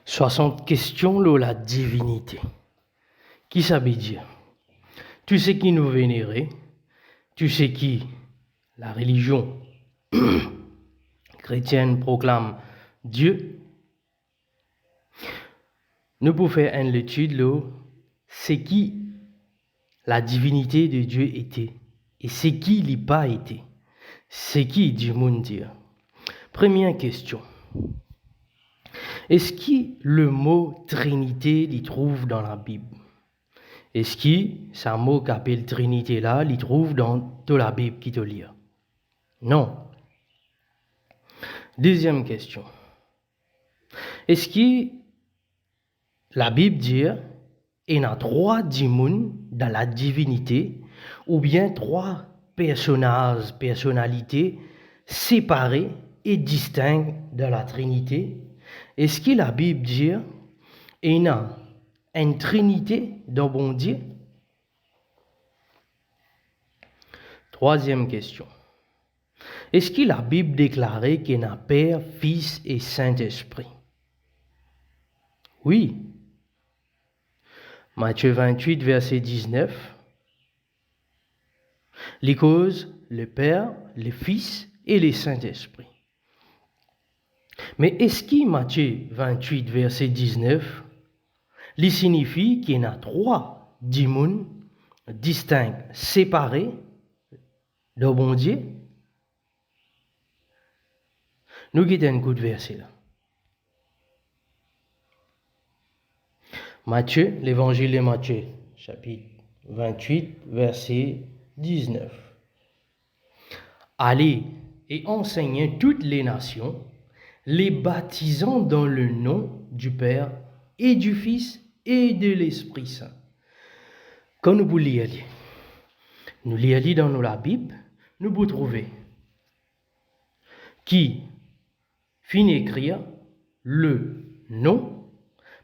60 questions sur la divinité. Qui ça veut dire? Tu sais qui nous vénérer? Tu sais qui? La religion chrétienne proclame Dieu. Nous pouvons faire une étude là, c'est qui la divinité de Dieu était et c'est qui l'y pas été. C'est qui du monde dire? Première question. Est-ce que le mot Trinité l'y trouve dans la Bible? Est-ce que ce mot qu'appelle Trinité là, l'y trouve dans toute la Bible qui te lit? Non. Deuxième question. Est-ce que la Bible dit qu'il y a trois démons dans la divinité ou bien trois personnalités séparées et distinctes de la Trinité? Est-ce que la Bible dit qu'il y a une Trinité dans bon Dieu? Troisième question. Est-ce que la Bible déclare qu'il y a Père, Fils et Saint-Esprit? Oui. Matthieu 28, verset 19. Les causes, le Père, le Fils et le Saint-Esprit. Mais est-ce que Matthieu 28, verset 19, il signifie qu'il y a trois démons distincts, séparés de bon Dieu? Nous guidons un coup de verset là. Matthieu, l'évangile de Matthieu, chapitre 28, verset 19. Allez et enseignez toutes les nations, les baptisant dans le nom du Père et du Fils et de l'Esprit Saint. Quand nous vous lisons, nous lisons dans la Bible, nous vous trouvez qui finit écrire le nom,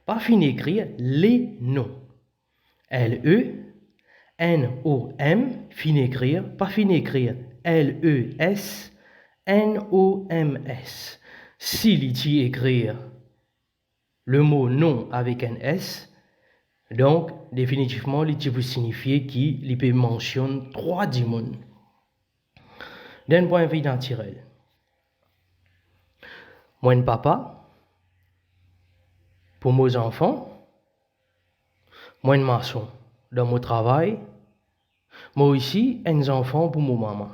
pas finit écrire les noms. L-E-N-O-M, finit écrire, pas finit écrire L-E-S-N-O-M-S. S'il y écrire le mot nom avec un S, donc définitivement, il peut signifier qu'il peut mentionner trois démons. D'un point de vue naturel. Moi, un papa, pour mes enfants, moi, un maçon, dans mon travail, moi aussi, un enfant pour mon maman.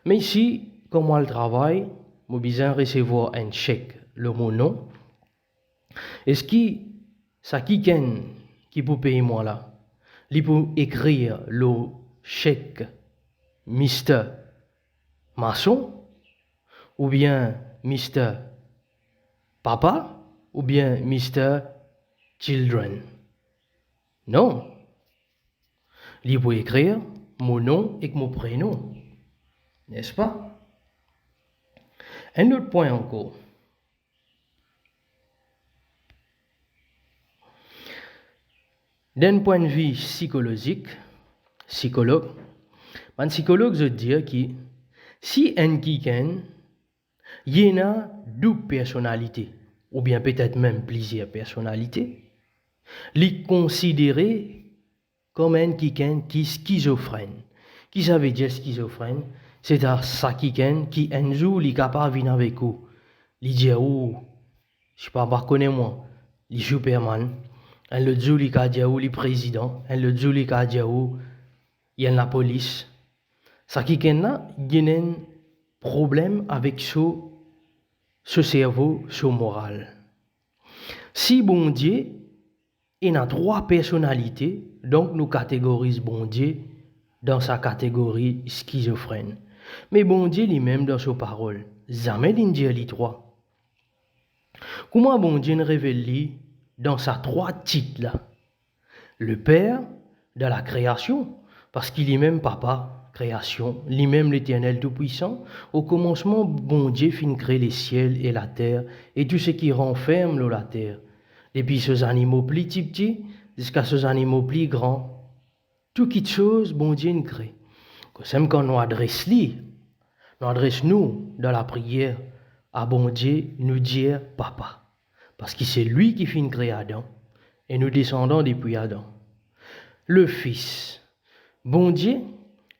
Mais ici, comme moi, le travail, moi, besoin de recevoir un chèque, le mot nom. Est-ce que ça qui peut payer moi là? Il peut écrire le chèque Mr. Maçon, ou bien Mr. Papa, ou bien Mr. Children? Non. Il peut écrire mon nom et mon prénom. N'est-ce pas? Un autre point encore. D'un point de vue psychologique, un psychologue veut dire que si un quelqu'un y en a deux personnalités, ou bien peut-être même plusieurs personnalités, il considéré comme un quelqu'un qui est schizophrène. Qui ça veut dire schizophrène? C'est à ça quelqu'un qui un jour il est capable de venir avec vous. Il dit oh, je sais pas, connais-moi, il est Superman. Un le jour il a dit oh, il est président. Un le jour il a dit oh, il y a la police. Ça quelqu'un là, il y a un problème avec ce cerveau, ce moral. Si bon Dieu, il a trois personnalités, donc nous catégorisons bon Dieu dans sa catégorie schizophrène. Mais bon Dieu lui-même dans ses paroles, jamais il dit les trois. Comment bon Dieu révèle dans sa trois titres là? Le Père de la création, parce qu'il est même papa, création, lui-même l'Éternel Tout-Puissant. Au commencement, bon Dieu fin créer les ciels et la terre et tout ce qui renferme la terre. Depuis ces animaux plus petits jusqu'à ces animaux plus grands. Tout quelque chose, bon Dieu nous crée. C'est quand nous adressons nous dans la prière à bon Dieu, nous dire papa. Parce que c'est lui qui finit créer Adam. Et nous descendons depuis Adam. Le Fils. Bon Dieu,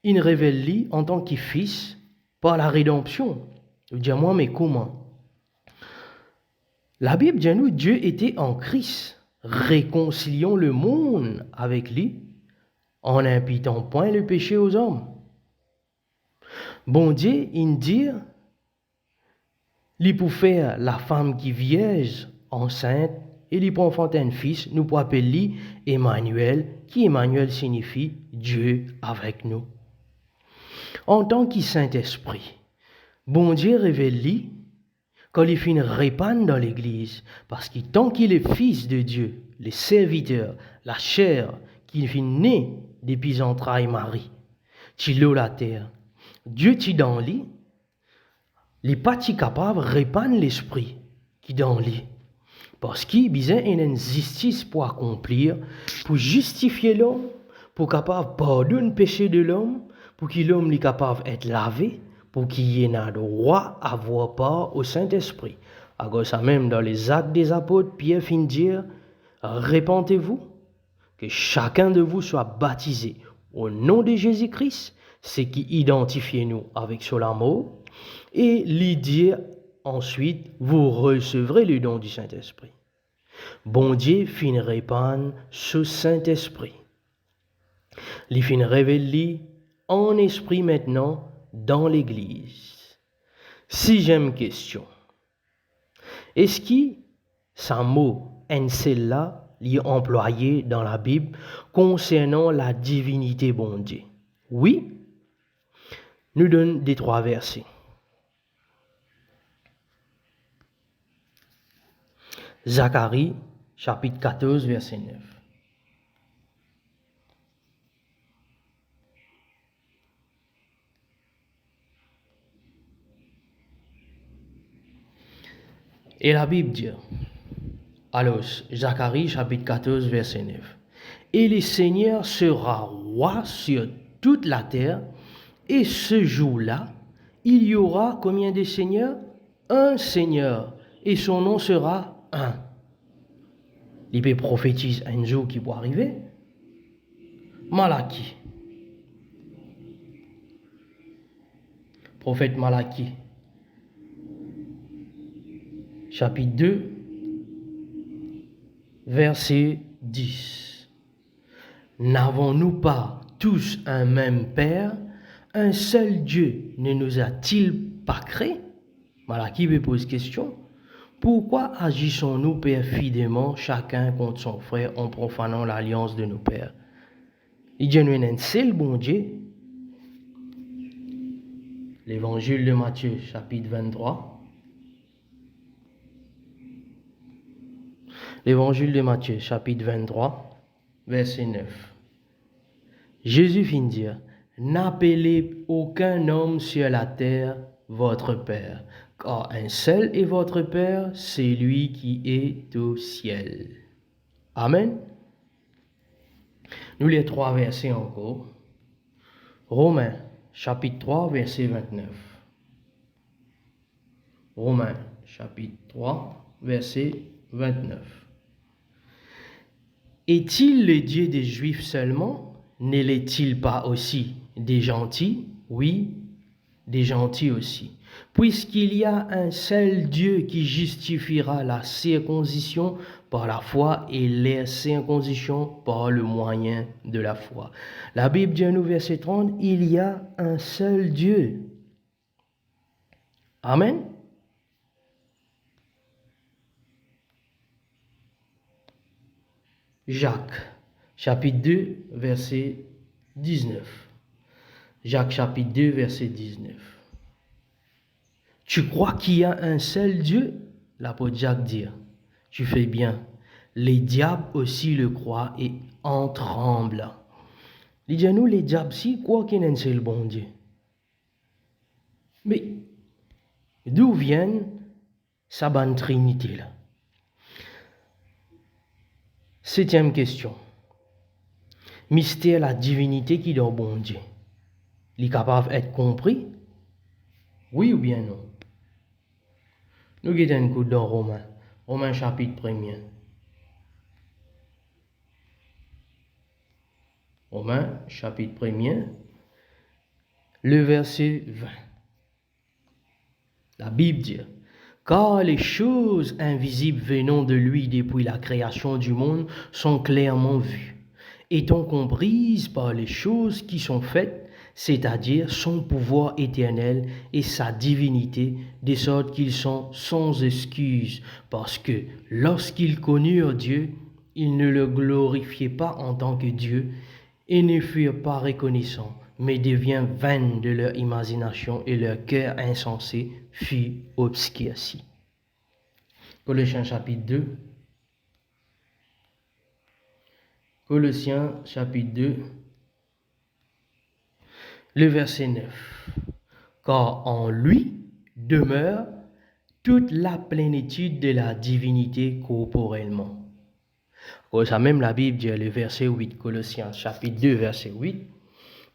il révèle lui en tant que Fils par la rédemption. Je dis moi, mais comment? La Bible dit nous, Dieu était en Christ, réconciliant le monde avec lui, en n'imputant point le péché aux hommes. Bon Dieu, il dit, il pour faire la femme qui vierge enceinte, et il pour enfanter un fils, nous pour appeler Emmanuel, qui Emmanuel signifie Dieu avec nous. En tant que Saint-Esprit, bon Dieu révèle lui quand il finit répandre dans l'Église, parce que tant qu'il est fils de Dieu, les serviteurs, la chair, qu'il finit né depuis entrailles Marie, tu l'eau la terre, Dieu tu dans lui, il n'est pas capable de répandre l'esprit qui dans lui. Parce qu'il y a une justice pour accomplir, pour justifier l'homme, pour capable pardonner le péché de l'homme, pour que l'homme soit capable d'être lavé, pour qu'il ait le droit d'avoir part au Saint-Esprit. Alors ça même dans les actes des apôtres, Pierre finit dire, répentez-vous, que chacun de vous soit baptisé au nom de Jésus-Christ, ce qui identifie nous avec son amour, et lui dire ensuite, vous recevrez le don du Saint-Esprit. Bon Dieu finit répandre ce Saint-Esprit. Il finit révéler en esprit maintenant dans l'Église. Sixième question. Est-ce que ce mot en celle-là est employé dans la Bible concernant la divinité bon Dieu? Oui. Nous donne des trois versets. Zacharie, chapitre 14, verset 9. Et la Bible dit, alors, Zacharie, chapitre 14, verset 9. Et le Seigneur sera roi sur toute la terre, et ce jour-là, il y aura combien de seigneurs? Un Seigneur, et son nom sera un. Il peut prophétiser un jour qui va arriver. Malachie. Prophète Malachie. Chapitre 2, verset 10. N'avons-nous pas tous un même Père? Un seul Dieu ne nous a-t-il pas créés? Malachie me pose question. Pourquoi agissons-nous perfidement chacun contre son frère en profanant l'alliance de nos pères? Il dit nous un seul bon Dieu. L'évangile de Matthieu, chapitre 23. L'évangile de Matthieu, chapitre 23, verset 9. Jésus vient dire, n'appelez aucun homme sur la terre votre Père, car un seul est votre Père, c'est lui qui est au ciel. Amen. Nous les trois versets encore. Romains, chapitre 3, verset 29. Romains, chapitre 3, verset 29. Est-il le Dieu des Juifs seulement? Ne l'est-il pas aussi des gentils? Oui, des gentils aussi. Puisqu'il y a un seul Dieu qui justifiera la circoncision par la foi et la circoncision par le moyen de la foi. La Bible dit au verset 30, il y a un seul Dieu. Amen. Jacques, chapitre 2, verset 19. Jacques, chapitre 2, verset 19. Tu crois qu'il y a un seul Dieu? L'apôtre Jacques dit, tu fais bien. Les diables aussi le croient et en tremblent. Il dit à nous, les diables, si quoi qu'il y a un seul bon Dieu. Mais d'où vient sa bonne trinité là? Septième question. Mystère la divinité qui est dans bon Dieu. Il est capable d'être compris? Oui ou bien non? Nous guettons un coup dans Romains. Romains chapitre 1er. Romains chapitre 1er, le verset 20. La Bible dit, car les choses invisibles venant de lui depuis la création du monde sont clairement vues, étant comprises par les choses qui sont faites, c'est-à-dire son pouvoir éternel et sa divinité, de sorte qu'ils sont sans excuse, parce que lorsqu'ils connurent Dieu, ils ne le glorifiaient pas en tant que Dieu, et ne furent pas reconnaissants, mais devient vaine de leur imagination et leur cœur insensé fut obscurci. Colossiens chapitre 2. Colossiens chapitre 2, le verset 9. Car en lui demeure toute la plénitude de la divinité corporellement. Pour ça même la Bible dit le verset 8, Colossiens chapitre 2, verset 8.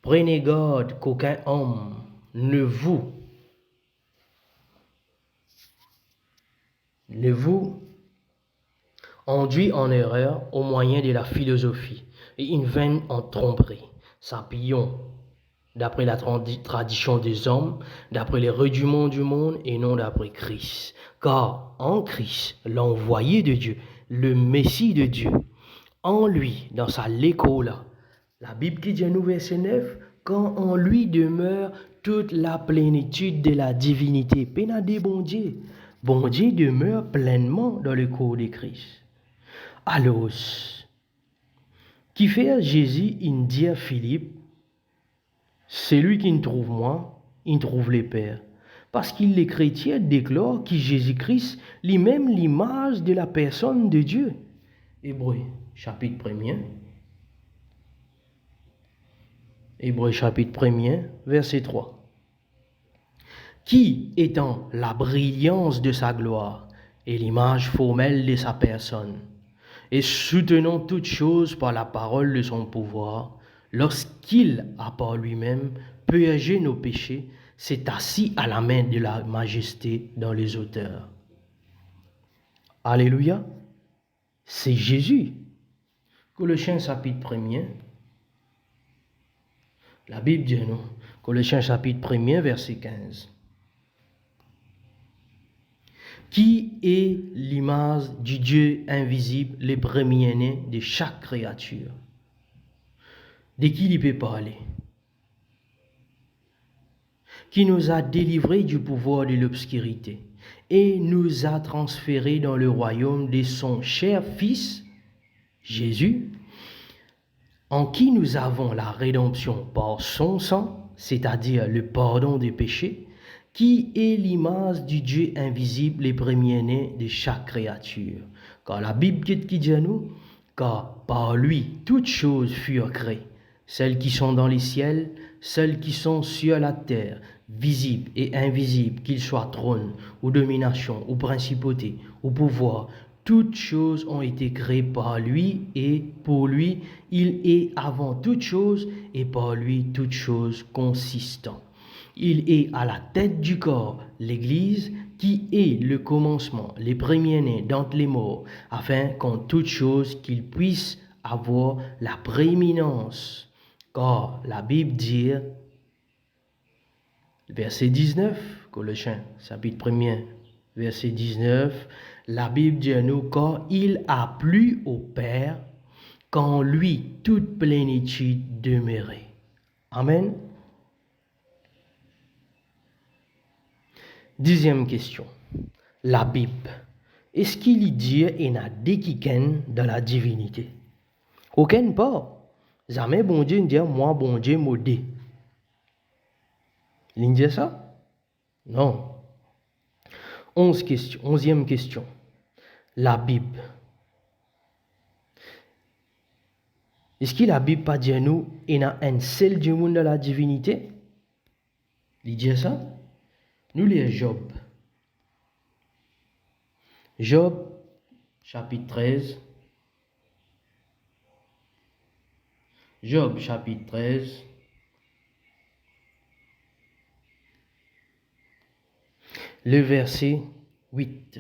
Prenez garde qu'aucun homme ne vous induit en erreur au moyen de la philosophie et une vaine en tromperie, s'appuyant d'après la tradition des hommes, d'après les rudiments du monde et non d'après Christ. Car en Christ, l'envoyé de Dieu, le Messie de Dieu, en lui, dans sa lécola, la Bible qui dit à nous verset 9, quand en lui demeure toute la plénitude de la divinité. Pénadé bon Dieu. Bon Dieu demeure pleinement dans le corps de Christ. Alors, qui fait Jésus, il dit à Philippe, celui qui me trouve moi, il trouve les pères. Parce que les chrétiens déclarent que Jésus-Christ lui-même l'image de la personne de Dieu. Hébreux, chapitre 1er. Hébreux, chapitre 1er, verset 3. Qui étant la brillance de sa gloire et l'image formelle de sa personne, et soutenant toutes choses par la parole de son pouvoir, lorsqu'il a par lui-même purgé nos péchés, s'est assis à la main de la majesté dans les hauteurs. Alléluia. C'est Jésus. Colossiens chapitre 1er. La Bible dit non. Colossiens chapitre 1er, verset 15. Qui est l'image du Dieu invisible, le premier-né de chaque créature? De qui il peut parler? Qui nous a délivrés du pouvoir de l'obscurité et nous a transférés dans le royaume de son cher Fils, Jésus, en qui nous avons la rédemption par son sang, c'est-à-dire le pardon des péchés, qui est l'image du Dieu invisible, le premier-né de chaque créature. Car la Bible qui dit à nous, car par lui toutes choses furent créées, celles qui sont dans les ciels, celles qui sont sur la terre, visibles et invisibles, qu'ils soient trônes, ou dominations, ou principautés, ou pouvoirs, toutes choses ont été créées par lui et pour lui. Il est avant toutes choses et par lui toutes choses consistent. Il est à la tête du corps, l'Église, qui est le commencement, les premiers-nés d'entre les morts, afin qu'en toutes choses qu'il puisse avoir la prééminence. Car la Bible dit, verset 19, Colossiens, chapitre 1er, verset 19, la Bible dit à nous, car il a plu au Père qu'en lui toute plénitude demeurait. Amen. 10e question. La Bible, est-ce qu'il y dit et n'a d'équiken dans la divinité? Aucun pas. Jamais bon Dieu ne dit moi bon Dieu modé. Il dit ça? Non. 11e question. La Bible. Est-ce que la Bible pas dit à nous il y a un seul du monde dans la divinité? Il dit ça? Nous lisons Job. Job, chapitre 13. Job, chapitre 13. Le verset 8.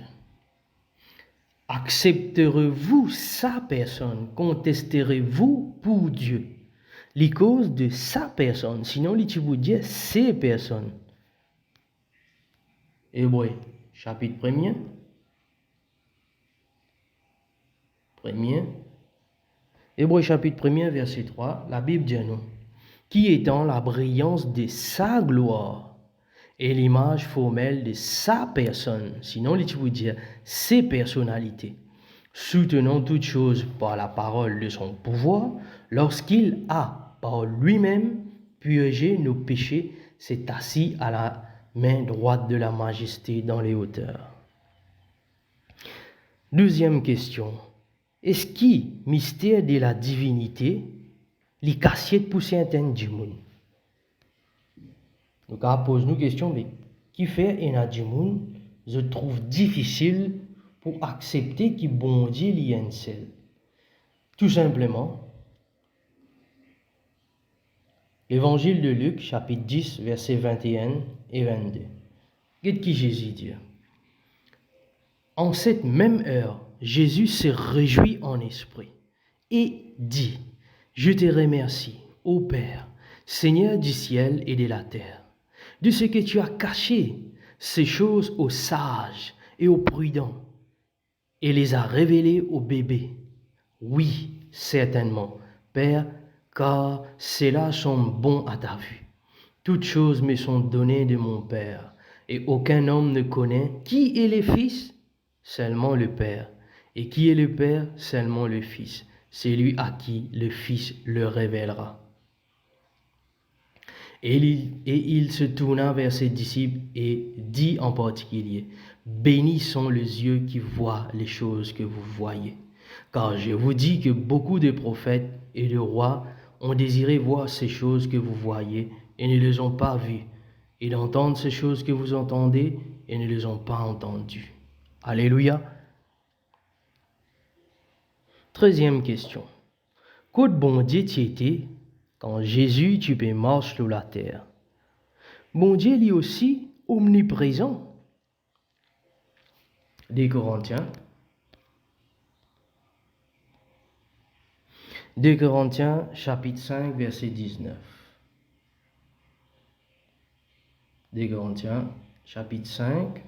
Accepterez-vous sa personne? Contesterez-vous pour Dieu? Les causes de sa personne, sinon les tu vous dire ses personnes. Hébreux, chapitre 1er. Hébreux, chapitre 1er, verset 3, la Bible dit nous, qui étant la brillance de sa gloire et l'image formelle de sa personne, sinon les tu vous dire ses personnalités, soutenant toutes choses par la parole de son pouvoir, lorsqu'il a, par lui-même, purgé nos péchés, s'est assis à la main droite de la majesté dans les hauteurs. Deuxième question. Est-ce qui, mystère de la divinité, les cassiettes pour certains du monde? Donc, on pose nous question, mais qui fait un du monde, je trouve difficile pour accepter qu'il bon Dieu y a un seul. Tout simplement, l'évangile de Luc, chapitre 10, versets 21 et 22. Qu'est-ce que Jésus dit? En cette même heure, Jésus se réjouit en esprit et dit, je te remercie, ô Père, Seigneur du ciel et de la terre, de ce que tu as caché ces choses aux sages et aux prudents et les as révélées aux bébés. Oui, certainement, Père, car ceux-là sont bons à ta vue. Toutes choses me sont données de mon Père, et aucun homme ne connaît qui est le Fils, seulement le Père, et qui est le Père, seulement le Fils, celui à qui le Fils le révélera. Et il se tourna vers ses disciples et dit en particulier, bénis sont les yeux qui voient les choses que vous voyez. Car je vous dis que beaucoup de prophètes et de rois ont désiré voir ces choses que vous voyez et ne les ont pas vues, et d'entendre ces choses que vous entendez et ne les ont pas entendues. Alléluia. 13e question. Côte bon Dieu tu étais quand Jésus tu peux marcher sur la terre? Bon Dieu lui aussi omniprésent. 2 Corinthiens. 2 Corinthiens, chapitre 5, verset 19. 2 Corinthiens, chapitre 5,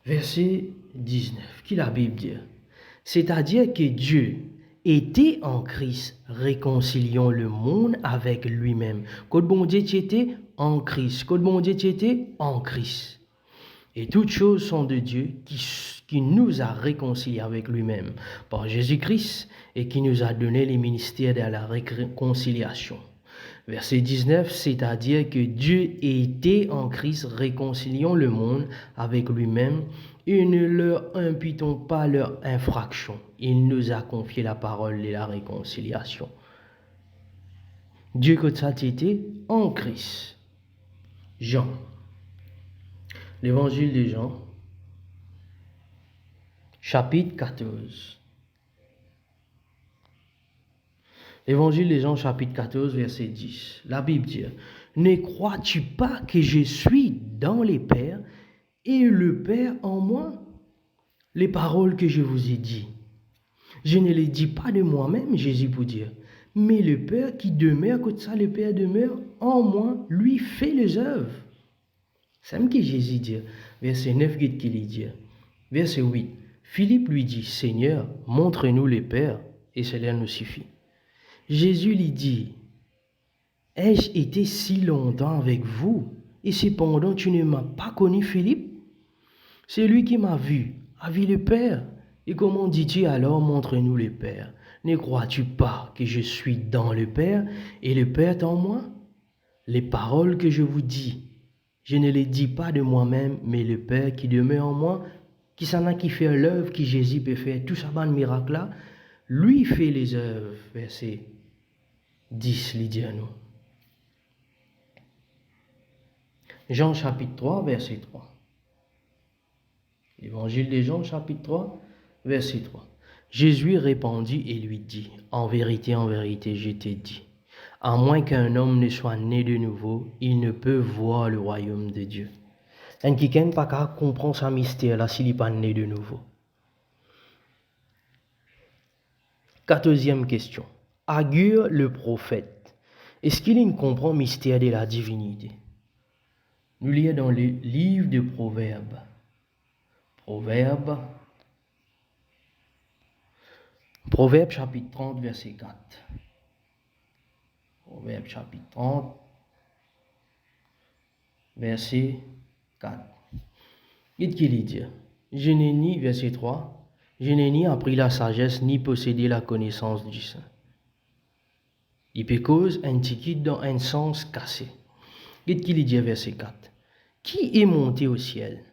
verset 19. Qui la Bible dit? C'est-à-dire que Dieu était en Christ, réconciliant le monde avec lui-même. Quand bon Dieu était en Christ, quand bon Dieu était en Christ. Et toutes choses sont de Dieu qui nous a réconciliés avec lui-même par Jésus-Christ et qui nous a donné les ministères de la réconciliation. Verset 19, c'est-à-dire que Dieu était en Christ réconciliant le monde avec lui-même et ne leur imputons pas leur infraction. Il nous a confié la parole de la réconciliation. Dieu que ça était en Christ. Jean. L'évangile de Jean, chapitre 14. L'évangile de Jean, chapitre 14, verset 10. La Bible dit, ne crois-tu pas que je suis dans les Pères et le Père en moi? Les paroles que je vous ai dites, je ne les dis pas de moi-même, Jésus pour dire, mais le Père qui demeure, comme ça le Père demeure en moi, lui fait les œuvres. C'est ce que Jésus dit. Verset 9, qu'il dit. Verset 8. Philippe lui dit, Seigneur, montre-nous le Père, et cela nous suffit. Jésus lui dit, ai-je été si longtemps avec vous, et cependant tu ne m'as pas connu, Philippe? Celui qui m'a vu a vu le Père. Et comment dis-tu alors, montre-nous le Père? Ne crois-tu pas que je suis dans le Père, et le Père en moi? Les paroles que je vous dis, je ne les dis pas de moi-même, mais le Père qui demeure en moi, qui s'en a qui fait l'œuvre que Jésus peut faire, tout ça, ban miracle là, lui fait les œuvres. Verset 10, il dit à nous. Jean chapitre 3, verset 3. Évangile de Jean chapitre 3, verset 3. Jésus répondit et lui dit, en vérité, je t'ai dit, à moins qu'un homme ne soit né de nouveau, il ne peut voir le royaume de Dieu. Un qui n'a pas qu'à comprendre sa mystère là s'il n'est pas né de nouveau. 14e question. Agur le prophète, est-ce qu'il comprend le mystère de la divinité? Nous lisons dans le livre de Proverbes. Proverbes chapitre 30, verset 4. Proverbes chapitre 30, verset 4. Qu'est-ce qu'il dit? Je n'ai ni, verset 3, je n'ai ni appris la sagesse, ni possédé la connaissance du saint. Il peut cause antiquité dans un sens cassé. Qu'est-ce qu'il dit, verset 4? Qui est monté au ciel?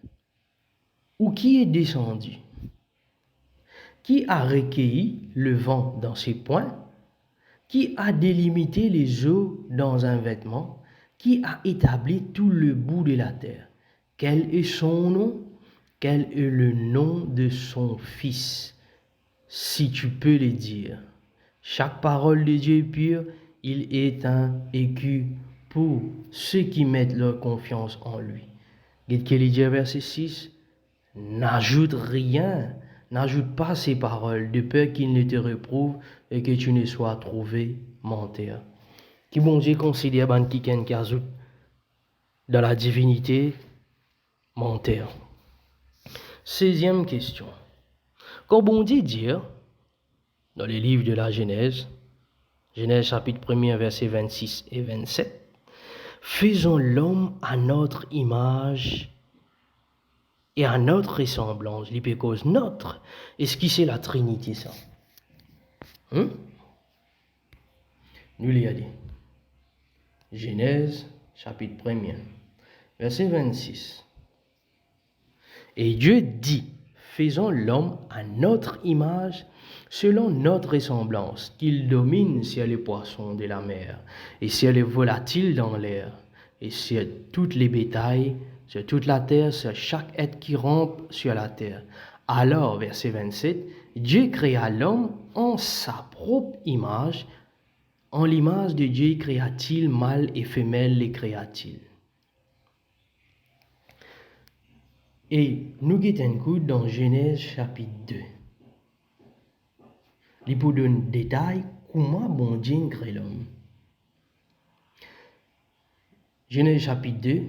Ou qui est descendu? Qui a recueilli le vent dans ses poings? Qui a délimité les eaux dans un vêtement? Qui a établi tout le bout de la terre? Quel est son nom? Quel est le nom de son fils? Si tu peux le dire. Chaque parole de Dieu est pure, il est un écu pour ceux qui mettent leur confiance en lui. Qu'est-ce qu'il dit, verset 6? N'ajoute rien, n'ajoute pas ces paroles, de peur qu'il ne te reprouve et que tu ne sois trouvé menteur. Qui bon Dieu considère ban qui ajoute dans la divinité menteur. 16e question. Quand bon Dieu dit dans les livres de la Genèse, Genèse chapitre 1, versets 26 et 27, faisons l'homme à notre image et à notre ressemblance. L'hypécause notre. Est-ce que c'est la Trinité ça? Nous l'y allons. Genèse chapitre 1, verset 26. Et Dieu dit, faisons l'homme à notre image, selon notre ressemblance, qu'il domine sur les poissons de la mer, et sur les volatiles dans l'air, et sur toutes les bétails, sur toute la terre, sur chaque être qui rampe sur la terre. Alors, verset 27, Dieu créa l'homme en sa propre image, en l'image de Dieu créa-t-il, mâle et femelle les créa-t-il. Et nous guettons dans Genèse chapitre 2. Il pour donner détail comment bon Dieu crée l'homme. Genèse chapitre 2,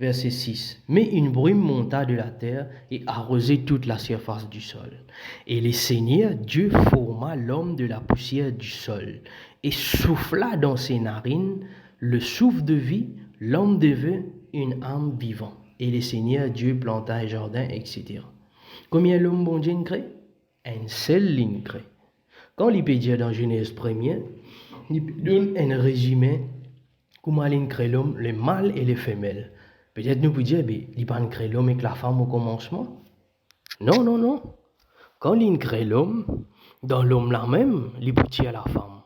verset 6. Mais une brume monta de la terre et arrosait toute la surface du sol. Et le Seigneur Dieu forma l'homme de la poussière du sol et souffla dans ses narines le souffle de vie, l'homme devint une âme vivante. Et le Seigneur Dieu planta un jardin, etc. Combien l'homme bon Dieu crée? Un seul ligne crée. Quand il peut dire dans Genèse 1, il donne un résumé comment il crée l'homme, le mâle et les femelles. Peut-être nous pouvons dire, il pas crée l'homme avec la femme au commencement. Non. Quand il crée l'homme, dans l'homme là même, il peut dire la femme.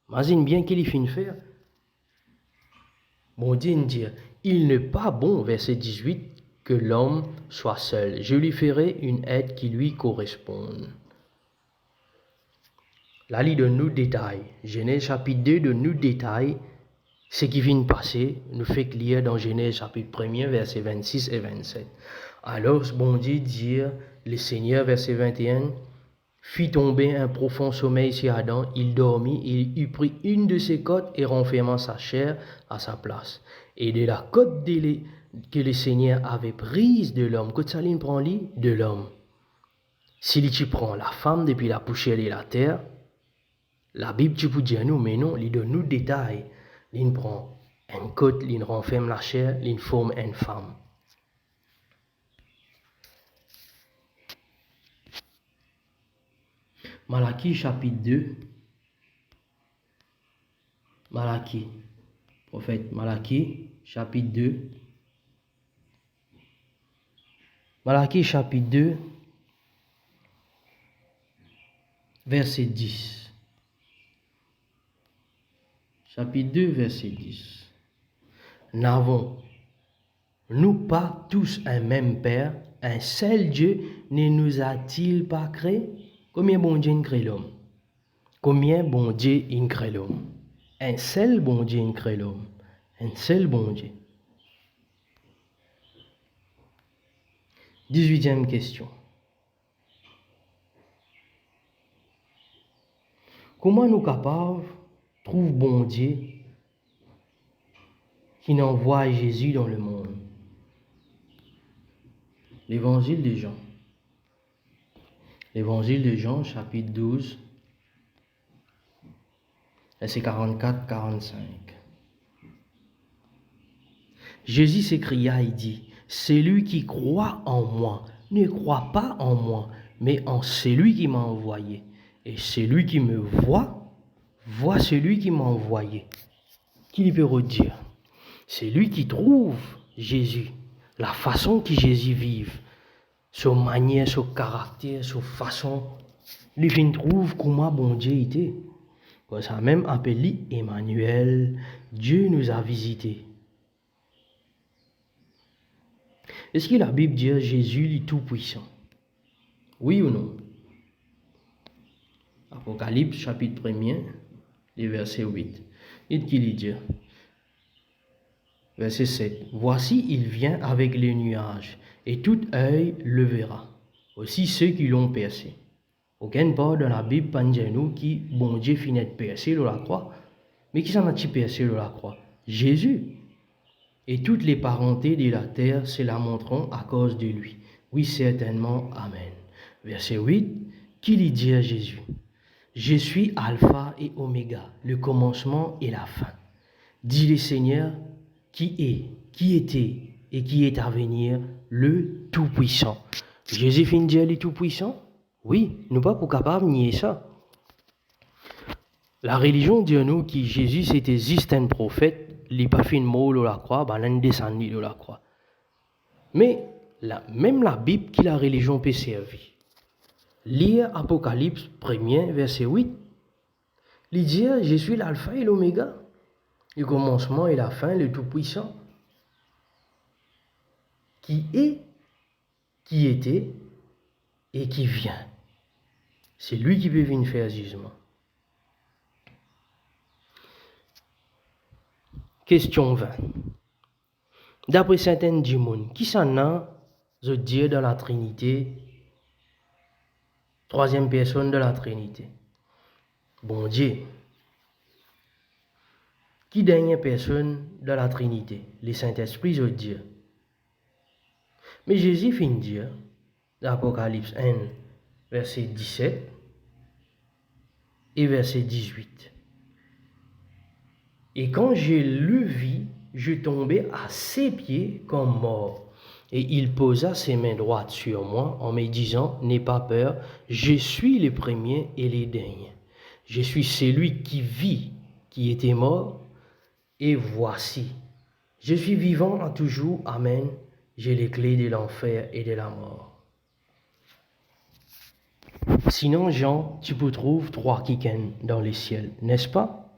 Imagine bien qu'il finit faire. Bon Dieu dit, il n'est pas bon, verset 18, que l'homme soit seul. Je lui ferai une aide qui lui corresponde. Là, il donne-nous détails. Genèse chapitre 2 donne-nous détails. Ce qui vient de passer nous fait lire dans Genèse chapitre 1, versets 26 et 27. Alors, bon Dieu dit, le Seigneur, verset 21, fit tomber un profond sommeil sur Adam, il dormit, il eut pris une de ses côtes et renfermant sa chair à sa place. Et de la côte que le Seigneur avait prise de l'homme, côte saline prend-lui de l'homme. S'il tu prends la femme depuis la poussière de la terre, la Bible tu peux dire nous, mais non, il donne nous détails. Il prend une côte, il renferme la chair, il forme une femme. Malachie chapitre 2. Malachie. Prophète Malachie chapitre 2. Malachie chapitre 2. Verset 10. Chapitre 2, verset 10. N'avons-nous pas tous un même Père, un seul Dieu ne nous a-t-il pas créé? Combien bon Dieu crée l'homme? Combien bon Dieu crée l'homme? Un seul bon Dieu crée l'homme. Un seul bon Dieu. 18e question. Comment nous capables trouver bon Dieu qui envoie Jésus dans le monde? L'évangile de Jean. L'évangile de Jean, chapitre 12, verset 44-45. Jésus s'écria et dit, « Celui qui croit en moi ne croit pas en moi, mais en celui qui m'a envoyé. Et celui qui me voit, voit celui qui m'a envoyé. » Qui lui peut redire? C'est lui qui trouve Jésus, la façon que Jésus vive, son manière, son caractère, son façon. Lui trouve comment bon Dieu était. Comme ça même appelé Emmanuel, Dieu nous a visités. Est-ce que la Bible dit Jésus est tout puissant? Oui ou non? Apocalypse chapitre 1er, le verset 8. Et qu'il dit, verset 7. Voici, il vient avec les nuages, et tout œil le verra, aussi ceux qui l'ont percé. Aucune part dans la Bible pas nous qui, bon Dieu, finit de percer de la croix. Mais qui s'en a-t-il percé de la croix? Jésus. Et toutes les parentés de la terre se la montreront à cause de lui. Oui, certainement. Amen. Verset 8. Qui lui dit à Jésus? Je suis Alpha et Oméga, le commencement et la fin. Dit le Seigneur, qui est, qui était et qui est à venir, le Tout-Puissant. Jésus finit de dire le Tout-Puissant? Oui, nous pas pour capable de nier ça. La religion dit nous que Jésus c'était juste un prophète, il n'a pas fait de mot de la croix, il a descendu de la croix. Mais même la Bible qui la religion peut servir. Lire Apocalypse 1er, verset 8. Il dit, je suis l'alpha et l'oméga, le commencement et la fin, le Tout-Puissant, qui est, qui était et qui vient. C'est lui qui peut venir faire jugement. Question 20. D'après certaines du monde, qui s'en a, je dis, dans la Trinité, troisième personne de la Trinité? Bon Dieu. Qui dernière personne de la Trinité? Le Saint-Esprit, je dis. Mais Jésus finit de dire, dans Apocalypse 1, verset 17 et verset 18. Et quand je le vis, je tombais à ses pieds comme mort. Et il posa ses mains droites sur moi en me disant, n'aie pas peur, je suis le premier et le dernier. Je suis celui qui vit, qui était mort, et voici, je suis vivant en toujours, amen, j'ai les clés de l'enfer et de la mort. Sinon, Jean, tu peux trouver 3 quiquens dans les ciels, n'est-ce pas?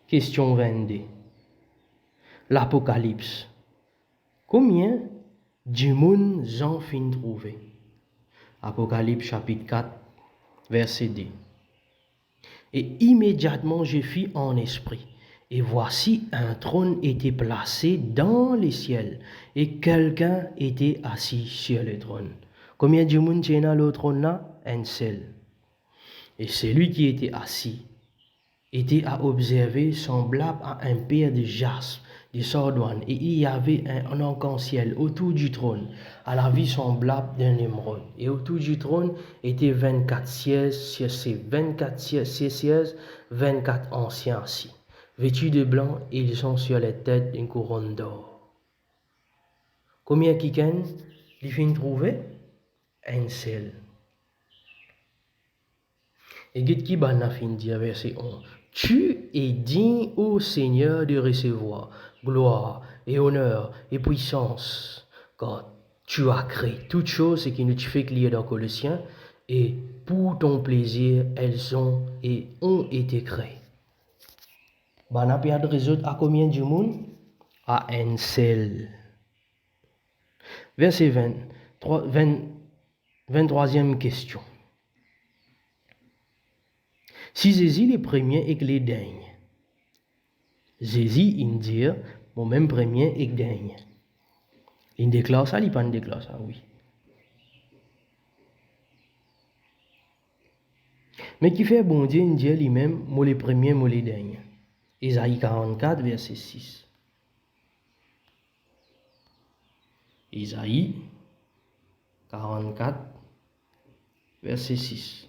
Question 22. L'Apocalypse. Combien du monde Jean fin trouvé? Apocalypse chapitre 4, verset 2. Et immédiatement je fis en esprit. Et voici un trône était placé dans les ciels. Et quelqu'un était assis sur le trône. Combien de monde tient dans le trône là? Un seul. Et celui qui était assis était à observer semblable à un père de jaspe, de sardouane, et il y avait un arc-en-ciel autour du trône, à la vie semblable d'un émeraude. Et autour du trône étaient 24 sièges, sur ces 24 sièges, 24 anciens assis, vêtus de blanc, et ils ont sur les têtes une couronne d'or. Combien quelqu'un les fin trouver? Un seul. Et qu'est-ce qui va fin dire verset 11? Tu es digne, ô Seigneur, de recevoir gloire et honneur et puissance, car tu as créé toutes choses et qui nous fait lire dans Colossiens, et pour ton plaisir, elles ont et ont été créées. On a pu résoudre à combien du monde? À un seul. Verset 23e question. Si Jésus est le premier et que les derniers, Jésus, il dit, mon même premier et dernier. Il déclare ça, il pas déclare ça, oui. Mais qui fait bon Dieu, Dieu lui-même, moi les premiers, moi les derniers. Isaïe 44, verset 6. Isaïe 44, verset 6.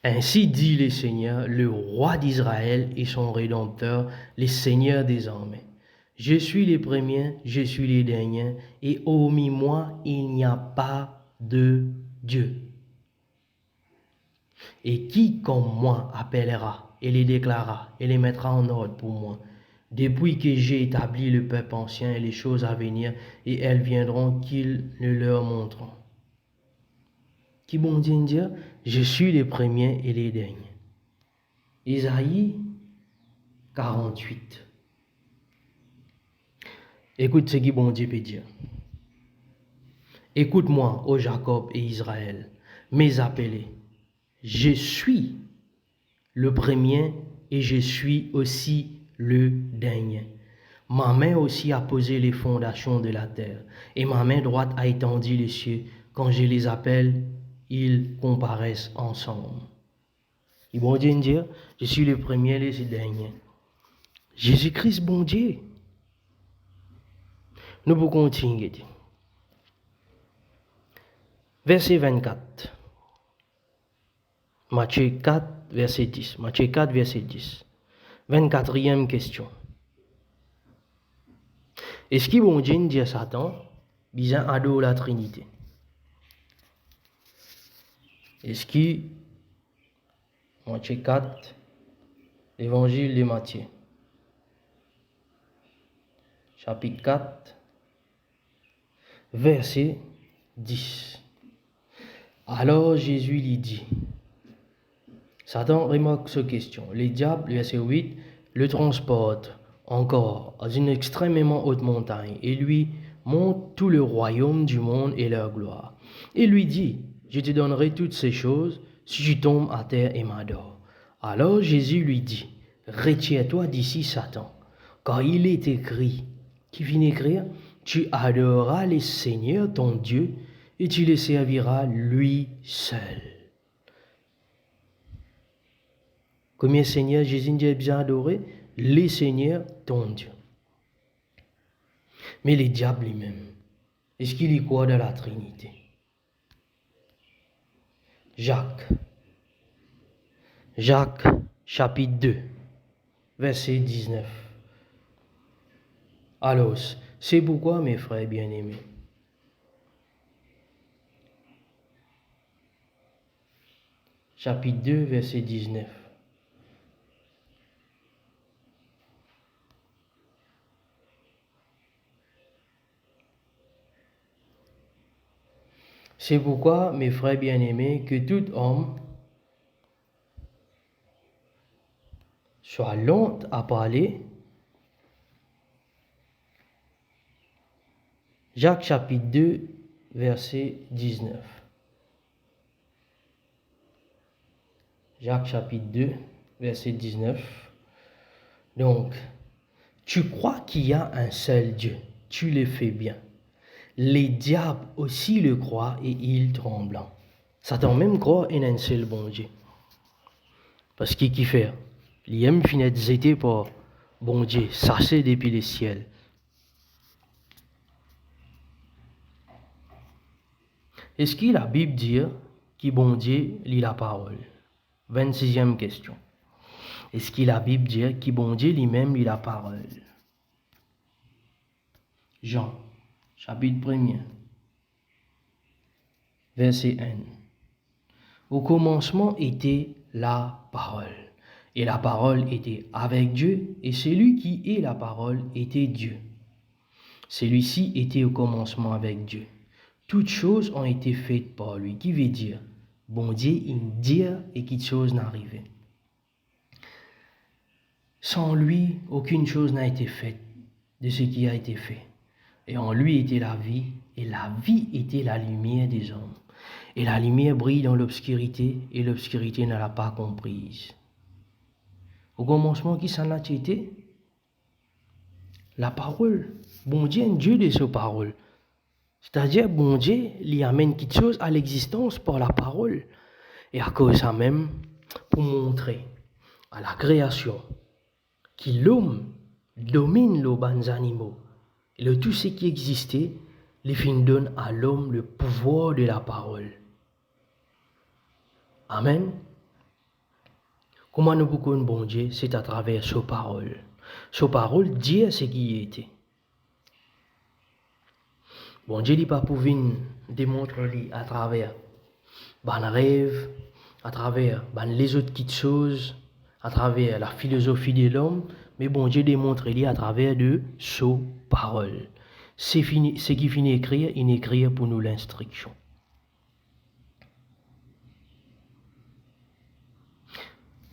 Ainsi dit le Seigneur, le roi d'Israël et son Rédempteur, le Seigneur des armées. Je suis les premiers, je suis les derniers, et hormis moi, il n'y a pas de Dieu. Et qui comme moi appellera et les déclarera et les mettra en ordre pour moi, depuis que j'ai établi le peuple ancien et les choses à venir, et elles viendront qu'ils le leur montreront. Qui bon dire, je suis les premiers et les derniers. Isaïe 48. Écoute ce qui bon Dieu peut dire. Écoute-moi, ô Jacob et Israël, mes appelés. Je suis le premier et je suis aussi le dernier. Ma main aussi a posé les fondations de la terre et ma main droite a étendu les cieux. Quand je les appelle, ils comparaissent ensemble. Et bon Dieu dire, je suis le premier et le dernier. Jésus-Christ, bon Dieu. Nous pouvons continuer. Verset 24. Matthieu 4, verset 10. Matthieu 4, verset 10. 24e question. Est-ce que bon Dieu dit à Satan, bizarre adore la Trinité? Est-ce que Matthieu 4, l'évangile de Matthieu, chapitre 4, verset 10. Alors Jésus lui dit, Satan remarque cette question. Le diable, verset 8, le transporte encore à une extrêmement haute montagne et lui montre tout le royaume du monde et leur gloire. Et lui dit, je te donnerai toutes ces choses si tu tombes à terre et m'adores. Alors Jésus lui dit, retire-toi d'ici Satan, car il est écrit, qui vient écrire, tu adoreras le Seigneur ton Dieu et tu le serviras lui seul. Combien Seigneur Jésus a bien adoré? Le Seigneur ton Dieu. Mais le diable lui-même, est-ce qu'il y croit dans la Trinité? Jacques, chapitre 2, verset 19. Alors, c'est pourquoi, mes frères bien-aimés, chapitre 2, verset 19. C'est pourquoi, mes frères bien-aimés, que tout homme soit lent à parler. Jacques chapitre 2, verset 19. Jacques chapitre 2, verset 19. Donc, tu crois qu'il y a un seul Dieu, tu le fais bien. Les diables aussi le croient et ils tremblent. Satan même croit en un seul bon Dieu. Parce qu'il qui fait, il aime finir zété par bon Dieu, ça c'est depuis le ciel. Est-ce que la Bible dit que bon Dieu lit la parole? 26e question. Est-ce que la Bible dit que bon Dieu lui-même lit la parole? Jean, chapitre 1er, verset 1. Au commencement était la parole, et la parole était avec Dieu, et celui qui est la parole était Dieu. Celui-ci était au commencement avec Dieu. Toutes choses ont été faites par lui, qui veut dire, bon Dieu, il dit et quelque chose n'arrivait. Sans lui, aucune chose n'a été faite de ce qui a été fait. Et en lui était la vie, et la vie était la lumière des hommes. Et la lumière brille dans l'obscurité, et l'obscurité ne l'a pas comprise. Au commencement, qui s'en a été? La parole. Bon Dieu, un Dieu de sa parole. C'est-à-dire, bon Dieu, il amène quelque chose à l'existence par la parole. Et à cause de ça même, pour montrer à la création que l'homme domine les bons animaux. Et tout ce qui existait, les fins donne à l'homme le pouvoir de la parole. Amen. Comment nous pouvons connaître bon Dieu? C'est à travers sa parole. Sa parole dit ce qui était. Bon Dieu n'est pas pour venir démontrer à travers ban rêve, à travers les autres petites choses, à travers la philosophie de l'homme, mais bon Dieu démontre à travers de sa parole. C'est fini, ce qui finit écrire, il écrit pour nous l'instruction.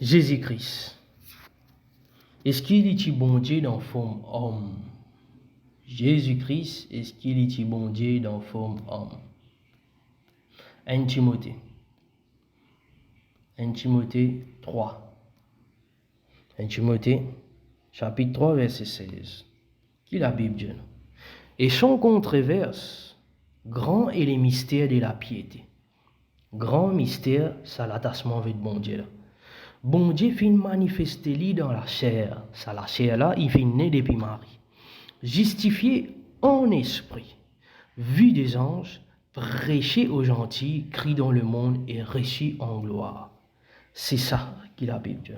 Jésus-Christ. Est-ce qu'il est bon Dieu dans forme homme? Jésus-Christ, est-ce qu'il est bon Dieu dans forme homme? 1 Timothée. 1 Timothée 3. 1 Timothée, chapitre 3, verset 16. Qui la Bible dit? Et sans controverse, grand est les mystères de la piété. Grand mystère, c'est l'attachement avec bon Dieu. Là. Bon Dieu finit manifester dans la chair. Ça, la chair là, il finit né depuis Marie. Justifié en esprit, vu des anges, prêché aux gentils, crie dans le monde et reçu en gloire. C'est ça qui la Bible dit.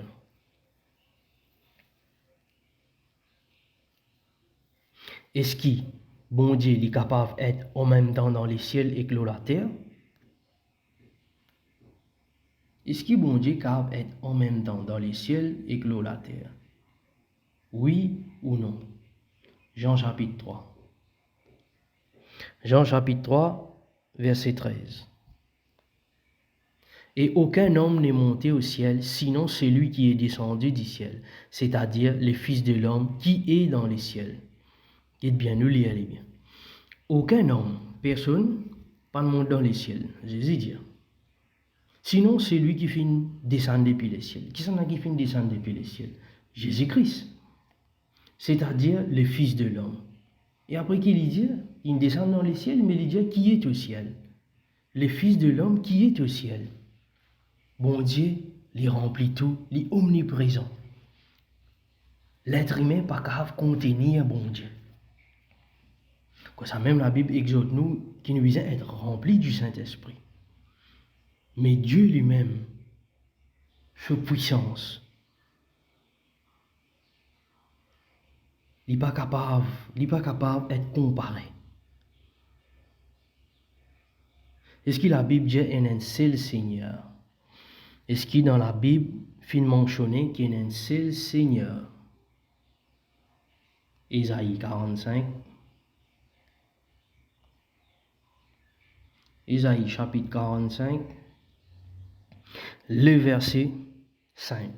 Est-ce que bon Dieu est capable d'être en même temps dans les ciels et que la terre? Est-ce que bon Dieu est capable d'être en même temps dans les ciels et que la terre? Oui ou non? Jean chapitre 3. Jean chapitre 3, verset 13. Et aucun homme n'est monté au ciel, sinon celui qui est descendu du ciel, c'est-à-dire le Fils de l'homme qui est dans les ciels. Dites bien, nous lisons bien. Aucun homme, personne, pas de monde dans les ciels. Jésus dit. Sinon, c'est lui qui finit descendre depuis les ciels. Qui sont qui finit descendre depuis les ciels? Jésus-Christ. C'est-à-dire le Fils de l'homme. Et après qu'il dit, il descend dans les ciels, mais il dit qui est au ciel? Le Fils de l'homme qui est au ciel. Bon Dieu, il remplit tout, il est omniprésent. L'être humain n'est pas capable de contenir bon Dieu. Comme ça, même la Bible exhorte nous qui nous visons à être remplis du Saint-Esprit. Mais Dieu lui-même, sa puissance, il n'est pas capable d'être comparé. Est-ce que la Bible dit qu'il y a un seul Seigneur? Est-ce que dans la Bible, il mentionné qu'il y a un seul Seigneur? Ésaïe 45. Ésaïe chapitre 45, le verset 5.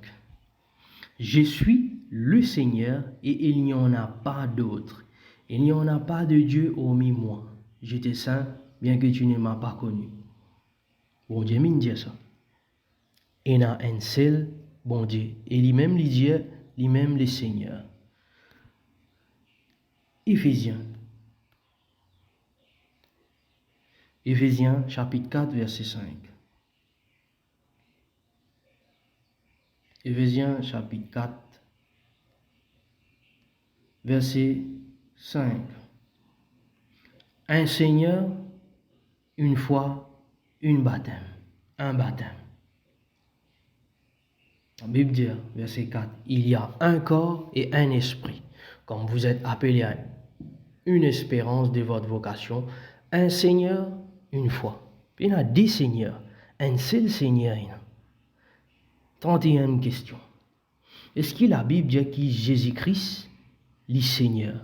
Je suis le Seigneur et il n'y en a pas d'autre. Il n'y en a pas de Dieu hormis moi. J'étais saint, bien que tu ne m'as pas connu. Bon Dieu me dit ça. Il y a un seul bon Dieu. Et lui-même, le Dieu, lui-même le Seigneur. Éphésiens. Éphésiens chapitre 4, verset 5. Éphésiens chapitre 4, verset 5. Un Seigneur, une foi, une baptême. Un baptême. La Bible dit, verset 4, il y a un corps et un esprit. Comme vous êtes appelés à une espérance de votre vocation, un Seigneur, une foi. Puis il y a des seigneurs, un seul Seigneur. 31e question. Est-ce que la Bible dit que Jésus-Christ est Seigneur?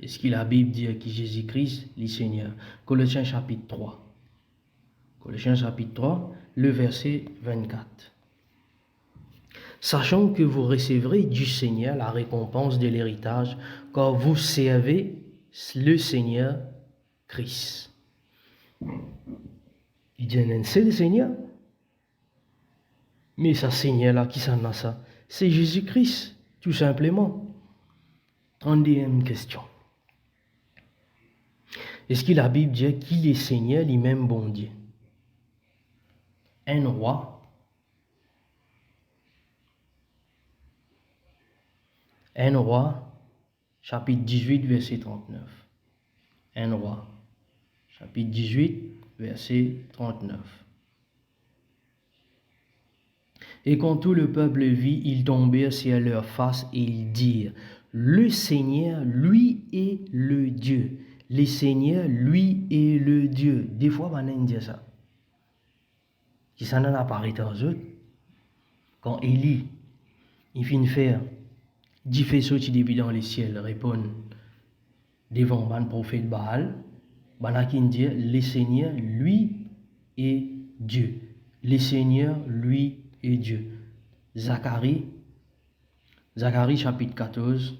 Est-ce que la Bible dit que Jésus-Christ est Seigneur? Colossiens chapitre 3. Colossiens chapitre 3, le verset 24. Sachant que vous recevrez du Seigneur la récompense de l'héritage, car vous servez le Seigneur Christ. Il dit un seul Seigneur. Mais ce Seigneur-là, qui s'en a ça? C'est Jésus-Christ, tout simplement. 32e question. Est-ce que la Bible dit qu'il est Seigneur, lui-même bon Dieu? Un roi, chapitre 18, verset 39. Un roi, chapitre 18, verset 39. Et quand tout le peuple vit, ils tombèrent sur leur face et ils dirent, le Seigneur, lui est le Dieu. Le Seigneur, lui est le Dieu. Des fois, on dit ça. Si ça n'en apparaît dans eux, quand Élie, il finit faire 10 faisceaux qui depuis dans les ciels, répondent devant le prophète Baal, qui dit, le Seigneur, lui est Dieu. Le Seigneur, lui est Dieu. Zacharie chapitre 14,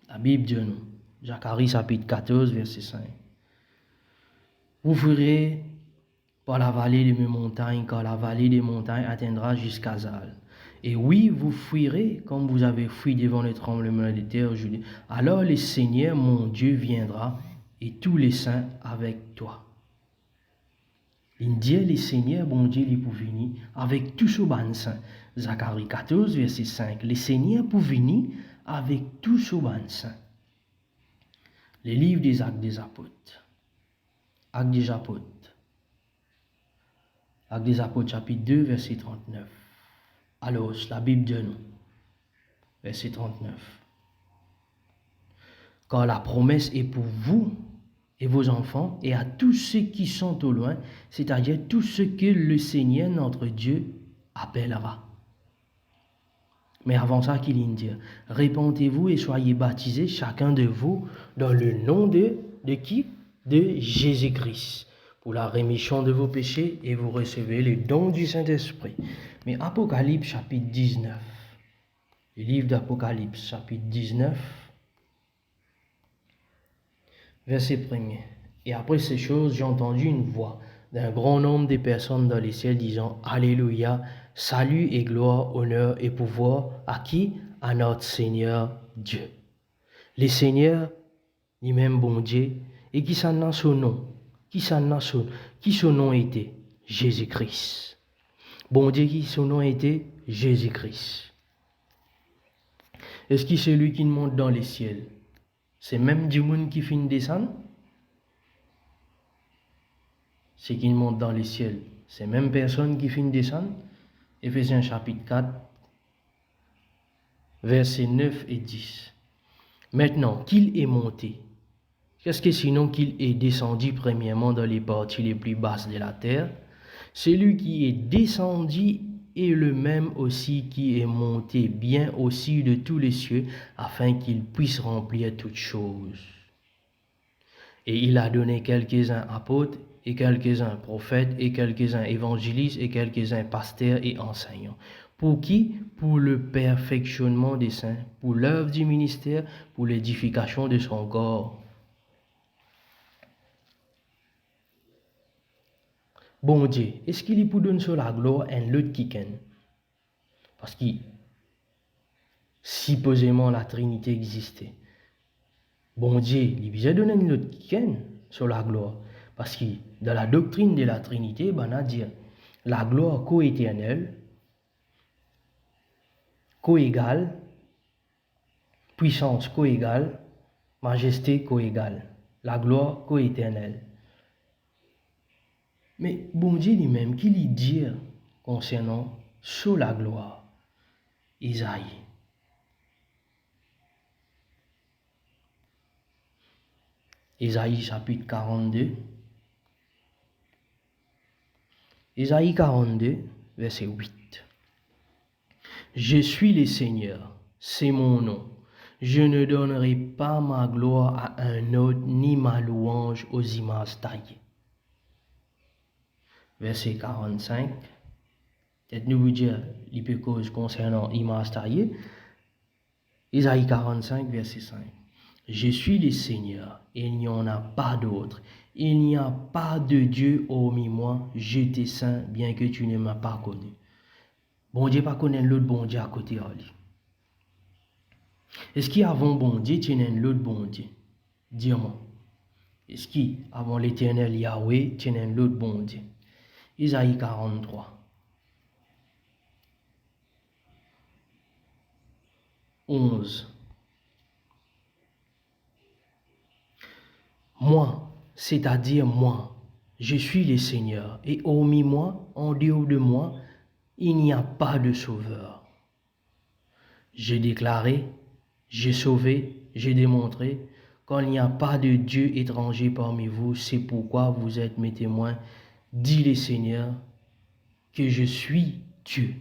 la Bible dit nous. Zacharie chapitre 14, verset 5. Vous ferez par la vallée de mes montagnes, car la vallée des montagnes atteindra jusqu'à Zal. Et oui, vous fuirez comme vous avez fui devant le tremblement de terre aujourd'hui. Alors le Seigneur, mon Dieu, viendra et tous les saints avec toi. Il dit, le Seigneur, mon Dieu, il pour venir avec tous ces bons saints. Zacharie 14, verset 5. Le Seigneur pour venir avec tous ces bons saints. Le livre des Actes des Apôtres. Actes des Apôtres. Actes des Apôtres, chapitre 2, verset 39. Alors, la Bible dit nous, verset 39. Car la promesse est pour vous et vos enfants et à tous ceux qui sont au loin, c'est-à-dire tous ceux que le Seigneur, notre Dieu, appellera. Mais avant ça, qu'il dit, répentez-vous et soyez baptisés, chacun de vous, dans le nom de qui? De Jésus-Christ, pour la rémission de vos péchés, et vous recevez le don du Saint-Esprit. Mais Apocalypse chapitre 19, le livre d'Apocalypse chapitre 19, verset 1er. Et après ces choses, j'ai entendu une voix d'un grand nombre de personnes dans les ciels disant, Alléluia, salut et gloire, honneur et pouvoir, à qui? À notre Seigneur Dieu. Le Seigneur, lui-même bon Dieu, et qui s'en a son nom? Qui son nom était? Jésus-Christ. Bon Dieu, qui son nom était? Jésus-Christ. Est-ce que c'est lui qui monte dans les ciels? C'est même du monde qui finit descendre? C'est qui monte dans les ciels. C'est même personne qui finit descendre? Éphésiens chapitre 4, versets 9 et 10. Maintenant, qu'il est monté, qu'est-ce que sinon qu'il est descendu premièrement dans les parties les plus basses de la terre? Celui qui est descendu est le même aussi qui est monté bien au-dessus de tous les cieux, afin qu'il puisse remplir toutes choses. Et il a donné quelques-uns apôtres, et quelques-uns prophètes, et quelques-uns évangélistes, et quelques-uns pasteurs et enseignants. Pour qui? Pour le perfectionnement des saints, pour l'œuvre du ministère, pour l'édification de son corps. Bon Dieu, est-ce qu'il est pour donner sur la gloire un l'autre qui ken? Parce que supposément la Trinité existait. Bon Dieu, il vient donner un autre qui ken sur la gloire. Parce que dans la doctrine de la Trinité, on a dit la gloire co-éternelle, co-égale, puissance co-égale, majesté co-égale, la gloire co-éternelle. Mais bon Dieu lui-même, qui lui dit concernant sur la gloire? Isaïe. Isaïe chapitre 42. Isaïe 42, verset 8. Je suis le Seigneur, c'est mon nom. Je ne donnerai pas ma gloire à un autre, ni ma louange aux images taillées. Verset 45. Peut-être nous vous dire les causes concernant images taillées. Isaïe 45, verset 5. Je suis le Seigneur, et il n'y en a pas d'autre. Il n'y a pas de Dieu hormis moi, je t'ai saint, bien que tu ne m'as pas connu. Bon Dieu pas connaît l'autre bon Dieu à côté de lui. Est-ce qu'il y a un bon Dieu, tu n'as l'autre bon Dieu? Dis-moi, est-ce qu'avant l'Éternel Yahweh, tu as l'autre bon Dieu? Isaïe 43, 11. Moi, c'est-à-dire moi, je suis le Seigneur, et hormis moi, en dehors de moi, il n'y a pas de sauveur. J'ai déclaré, j'ai sauvé, j'ai démontré qu'il n'y a pas de Dieu étranger parmi vous, c'est pourquoi vous êtes mes témoins, dit le Seigneur, que je suis Dieu.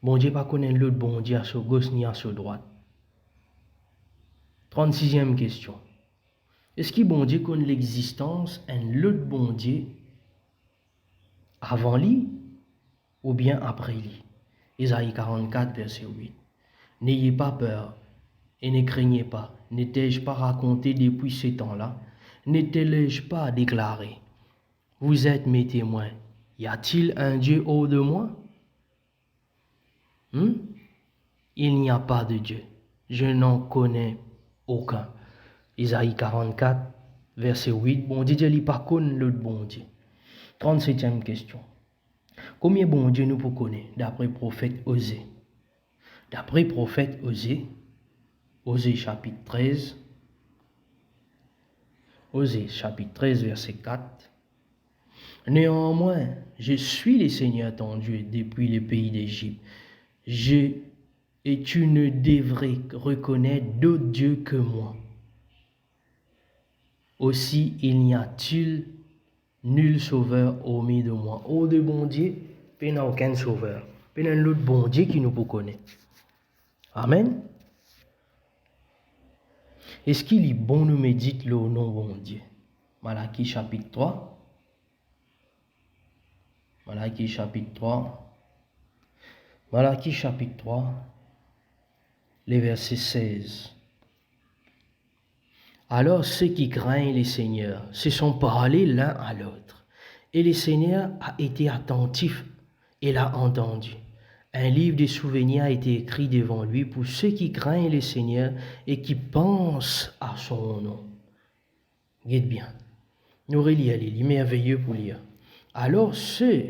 Bon Dieu pas connaît l'autre bon Dieu à sa gauche ni à sa droite. 36e question. Est-ce que bon Dieu connaît l'existence d'un l'autre bon Dieu avant lui ou bien après lui? Isaïe 44, verset 8. N'ayez pas peur et ne craignez pas. N'étais-je pas raconté depuis ce temps-là? N'étais-je pas déclaré? Vous êtes mes témoins. Y a-t-il un Dieu hors de moi? Il n'y a pas de Dieu. Je n'en connais aucun. Isaïe 44, verset 8. Bon Dieu, il pas connaît l'autre bon Dieu. 37e question. Combien bon Dieu nous pour connaître d'après prophète Osée? D'après prophète Osée, Osée chapitre 13, Osée chapitre 13, verset 4. Néanmoins, je suis le Seigneur ton Dieu depuis le pays d'Égypte. Et tu ne devrais reconnaître d'autre Dieu que moi. Aussi, il n'y a-t-il nul sauveur hormis de moi. Oh de bon Dieu, il n'y a aucun sauveur. Il y a l'autre bon Dieu qui nous peut connaître. Amen. Est-ce qu'il est bon nous méditer le nom bon Dieu? Malachie chapitre 3. Malachie chapitre 3. Malachie chapitre 3, les versets 16. Alors ceux qui craignent les seigneurs se sont parlés l'un à l'autre, et le Seigneur a été attentif et l'a entendu. Un livre de souvenirs a été écrit devant lui pour ceux qui craignent le Seigneur et qui pensent à son nom. Guide bien. Nous relions les merveilleux pour lire. Alors ceux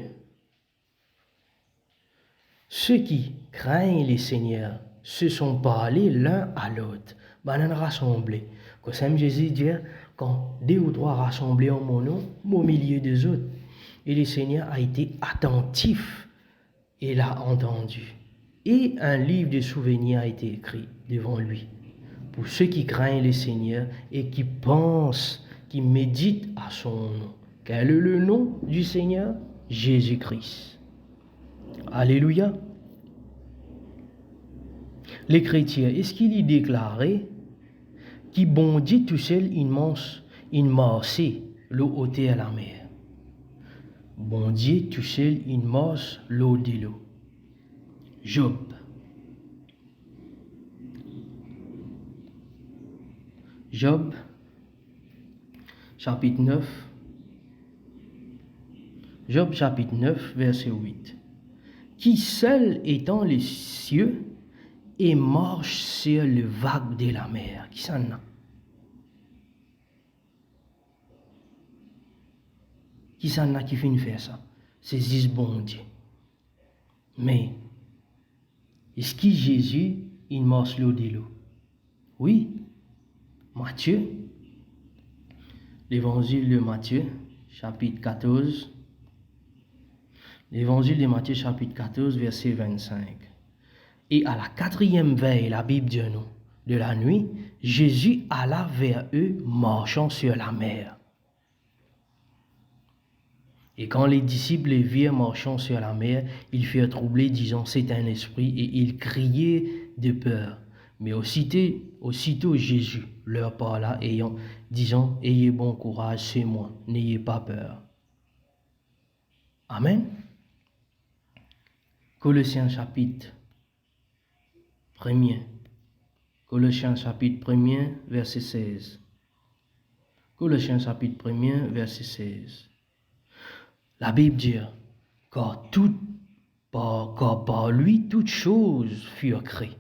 qui craignent le Seigneur se sont parlés l'un à l'autre. Banan rassemblés. Comme ça, Jésus dit, quand deux ou trois rassemblés en mon nom, au milieu des autres. Et le Seigneur a été attentif et l'a entendu. Et un livre de souvenirs a été écrit devant lui. Pour ceux qui craignent le Seigneur et qui pensent, qui méditent à son nom. Quel est le nom du Seigneur? Jésus-Christ. Alléluia. Les chrétiens, est-ce qu'il y déclaré qui bondit tout seul une marché l'eau ôtée à la mer? Bondit tout seul une marche l'eau de l'eau. Job. Job, chapitre 9. Job, chapitre 9, verset 8. Qui seul étend les cieux et marche sur le vague de la mer. Qui s'en a? Qui s'en a qui finit faire ça? C'est juste bon Dieu. Mais, est-ce que Jésus, il marche l'eau de l'eau? Oui. Matthieu, l'évangile de Matthieu, chapitre 14. L'évangile de Matthieu, chapitre 14, verset 25. Et à la 4e veille, la Bible dit nous, de la nuit, Jésus alla vers eux marchant sur la mer. Et quand les disciples les virent marchant sur la mer, ils furent troublés, disant, c'est un esprit, et ils criaient de peur. Mais aussitôt Jésus leur parla, disant, ayez bon courage, c'est moi, n'ayez pas peur. Amen. Colossiens chapitre 1er. Colossiens chapitre 1er, verset 16. Colossiens chapitre 1er, verset 16. La Bible dit, car par lui toutes choses furent créées,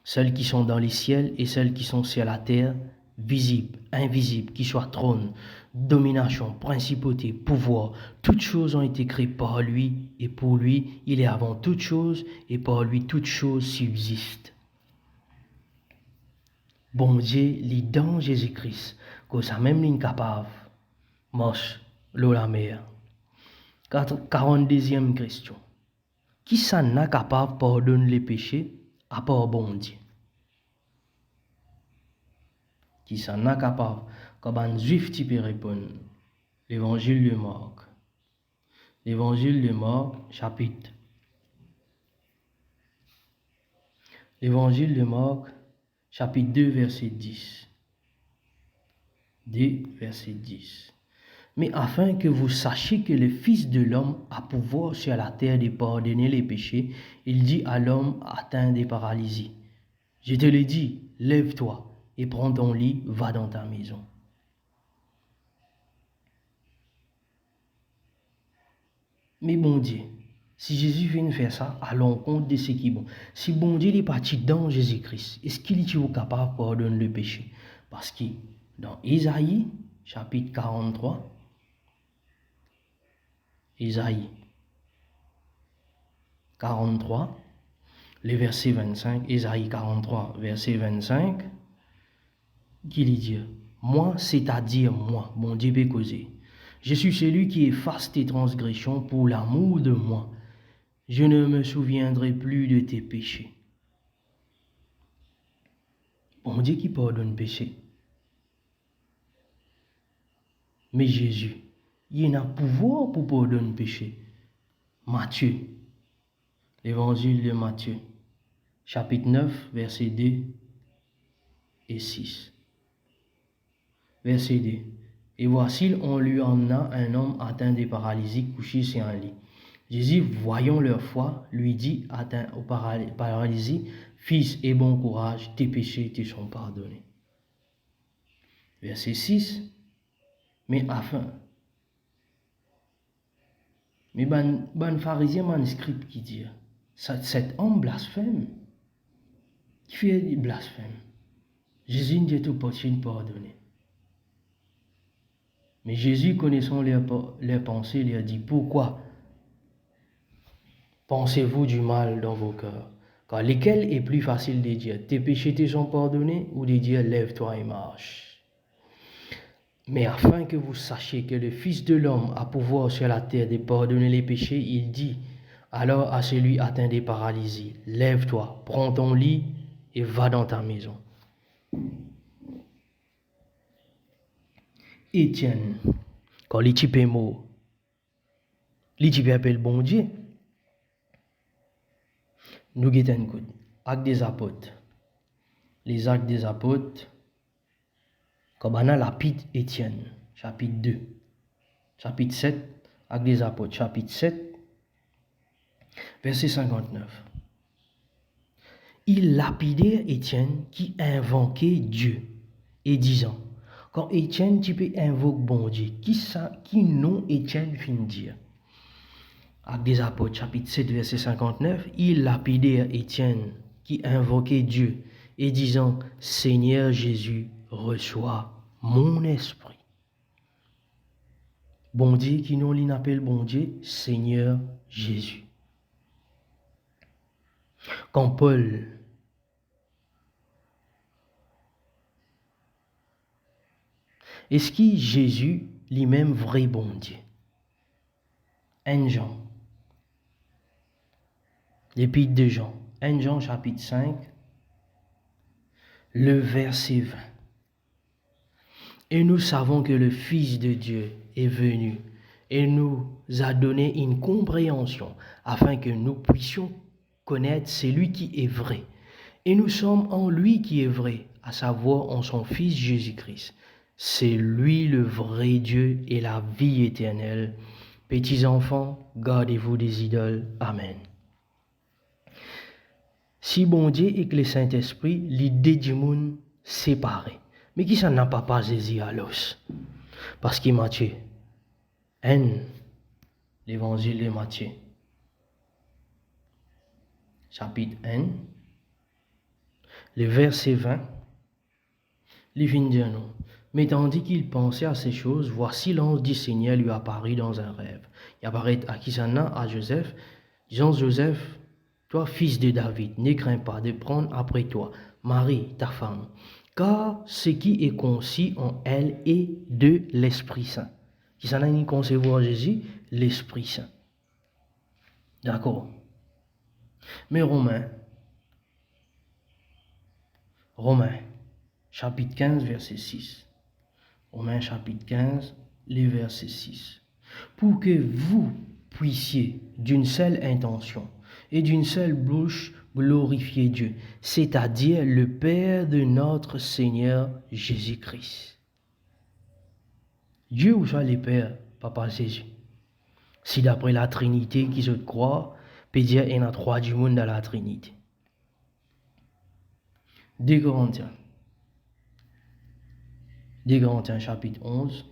celles qui sont dans les ciels et celles qui sont sur la terre, visibles, invisibles, qui soient trône, domination, principauté, pouvoir, toutes choses ont été créées par lui et pour lui, il est avant toutes choses et par lui toutes choses subsistent. Bon Dieu, lit dans Jésus-Christ, que ça même l'incapable, marche, l'eau la mer. 42e question. Qui ça n'a capable de pardonner les péchés à part bon Dieu? Qui ça n'a capable, comme un juif qui peut répondre? L'évangile de Marc. L'évangile de Marc, chapitre. L'évangile de Marc, chapitre 2, verset 10. 2, verset 10. Mais afin que vous sachiez que le Fils de l'homme a pouvoir sur la terre de pardonner les péchés, il dit à l'homme atteint de paralysie, je te le dis, lève-toi et prends ton lit, va dans ta maison. Mais bon Dieu, si Jésus vient faire ça à l'encontre de ce qui est bon, si bon Dieu est parti dans Jésus-Christ, est-ce qu'il est capable de pardonner le péché? Parce que dans Isaïe, chapitre 43, Isaïe 43, le verset 25, Isaïe 43, verset 25, qu'il dit, moi, c'est-à-dire moi, mon Dieu peut causer. Je suis celui qui efface tes transgressions pour l'amour de moi. Je ne me souviendrai plus de tes péchés. Bon Dieu qui pardonne le péché. Mais Jésus, il a pouvoir pour pardonner le péché. Matthieu, l'évangile de Matthieu, chapitre 9, verset 2 et 6. Verset 2. Et voici, on lui emmena un homme atteint de paralysie couché sur un lit. Jésus, voyant leur foi, lui dit, atteint au paralysie, fils, aie bon courage, tes péchés te sont pardonnés. Verset 6. Mais pharisien manuscrit qui dit, cet homme blasphème, qui fait du blasphème. Jésus ne dit tout possible pardonner. Mais Jésus, connaissant leurs pensées, lui a dit, pourquoi pensez-vous du mal dans vos cœurs? Car lesquels est plus facile de dire, tes péchés te sont pardonnés, ou de dire, lève-toi et marche? Mais afin que vous sachiez que le Fils de l'homme a pouvoir sur la terre de pardonner les péchés, il dit alors à celui atteint de paralysie, lève-toi, prends ton lit et va dans ta maison. Étienne, quand les types est mort, les types appellent bon Dieu. Nous guettons coup. Actes des apôtres. Les actes des apôtres, comme on a lapide Étienne, chapitre 2, chapitre 7, actes des apôtres, chapitre 7, verset 59. Il lapidait Étienne qui invoquait Dieu et disant, quand Étienne tu peux invoquer bon Dieu, qui nom Étienne fin dire? Actes des apôtres, chapitre 7, verset 59, il lapidait Étienne qui invoquait Dieu et disant, Seigneur Jésus, reçois mon esprit. Bon Dieu qui nous l'appelle bon Dieu, Seigneur Jésus. Quand Paul est-ce que Jésus lui-même vrai bon Dieu? 1 Jean. L'épître de Jean. 1 Jean chapitre 5, le verset 20. Et nous savons que le Fils de Dieu est venu et nous a donné une compréhension afin que nous puissions connaître celui qui est vrai. Et nous sommes en lui qui est vrai, à savoir en son Fils Jésus-Christ. C'est lui le vrai Dieu et la vie éternelle. Petits enfants, gardez-vous des idoles. Amen. Si bon Dieu et que le Saint-Esprit, l'idée du monde séparée. Mais qui ça n'a pas Jésus à l'os? Parce que Matthieu, l'évangile de Matthieu, chapitre 1, le verset 20, Il vient dire non. Mais tandis qu'il pensait à ces choses, voici l'ange du Seigneur lui apparut dans un rêve. Il apparaît à qui ça n'a? À Joseph, disant Joseph, toi fils de David, ne crains pas de prendre après toi Marie, ta femme, car ce qui est conçu en elle est de l'Esprit Saint. Qui ça n'a ni concevoir Jésus? L'Esprit Saint. D'accord. Mais Romains, chapitre 15, verset 6. Romains chapitre 15, les versets 6. Pour que vous puissiez d'une seule intention et d'une seule bouche glorifier Dieu, c'est-à-dire le Père de notre Seigneur Jésus-Christ. Dieu ou soit le Père, Papa Jésus. Si d'après la Trinité qui se croit, peut dire qu'il y en a trois du monde dans la Trinité. 2 Corinthiens. 2 Corinthiens chapitre 11,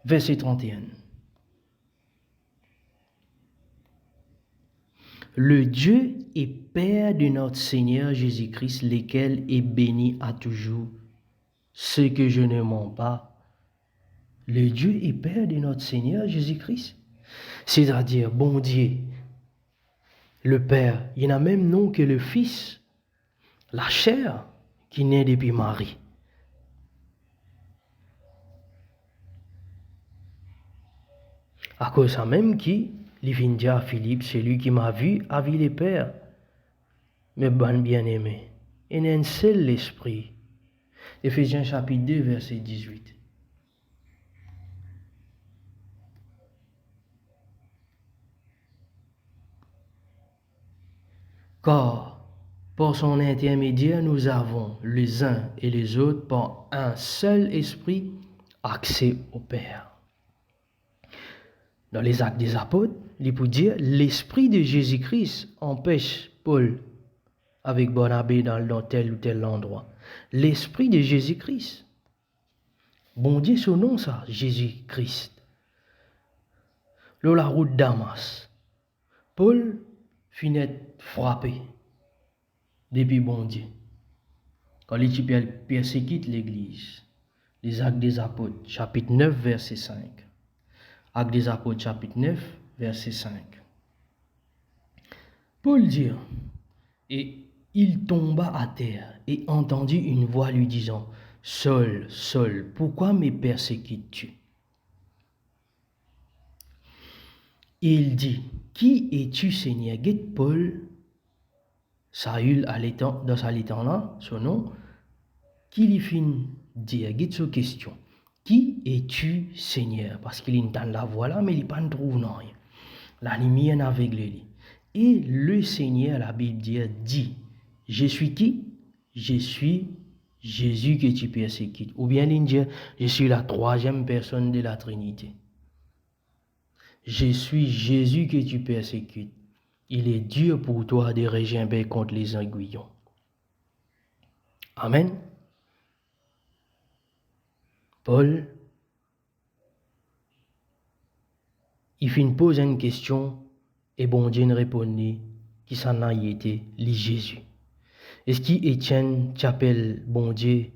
verset 31. Le Dieu et Père de notre Seigneur Jésus-Christ, lequel est béni à toujours, ce que je ne mens pas. Le Dieu et Père de notre Seigneur Jésus-Christ, c'est-à-dire bon Dieu, le Père, il y en a même nom que le Fils, la chair qui naît depuis Marie. À cause de ça même qui, il vient dire à Philippe, celui qui m'a vu a vu les pères. Mais bon bien-aimé, il y a un seul esprit. Éphésiens chapitre 2, verset 18. Car par son intermédiaire, nous avons les uns et les autres par un seul esprit accès au Père. Dans les Actes des Apôtres, il peut dire l'esprit de Jésus-Christ empêche Paul avec Barnabé dans tel ou tel endroit. L'esprit de Jésus-Christ. Bon Dieu, son nom ça, Jésus-Christ. Là, la route Damas. Paul finit frappé depuis bon Dieu. Quand il persécute l'église. Les Actes des Apôtres, chapitre 9, verset 5. Actes des Apôtres, chapitre 9, verset 5. Paul dit, et il tomba à terre et entendit une voix lui disant, Saul, Saul, pourquoi me persécutes-tu? Il dit, qui es-tu, Seigneur? Guette Paul, Saül, dans sa là, son nom, qui lui fit dire, guette sa question. Qui es-tu, Seigneur? Parce qu'il entend la voix là, mais il ne trouve rien. La lumière aveugle lui. Et le Seigneur, la Bible dit, je suis qui? Je suis Jésus que tu persécutes. Ou bien il dit, je suis la troisième personne de la Trinité. Je suis Jésus que tu persécutes. Il est dur pour toi de régimber contre les aiguillons. Amen. Paul, il finit poser une question et bon Dieu ne répondit qui s'en a été, les Jésus. Est-ce qu'Étienne t'appelle bon Dieu?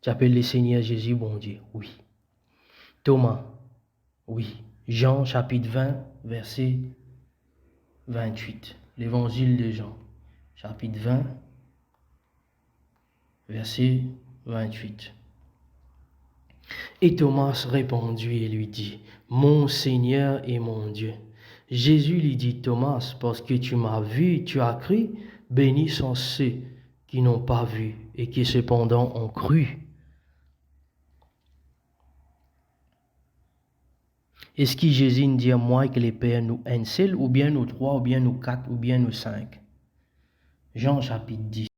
T'appelles le Seigneur Jésus bon Dieu? Oui. Thomas? Oui. Jean chapitre 20, verset 28. L'évangile de Jean, chapitre 20, verset 28. Et Thomas répondit et lui dit, mon Seigneur et mon Dieu. Jésus lui dit, Thomas, parce que tu m'as vu, tu as cru, bénis sont ceux qui n'ont pas vu et qui cependant ont cru. Est-ce que Jésus dit à moi que les pères nous un seul, ou bien nous trois, ou bien nous quatre, ou bien nous cinq? Jean chapitre 10.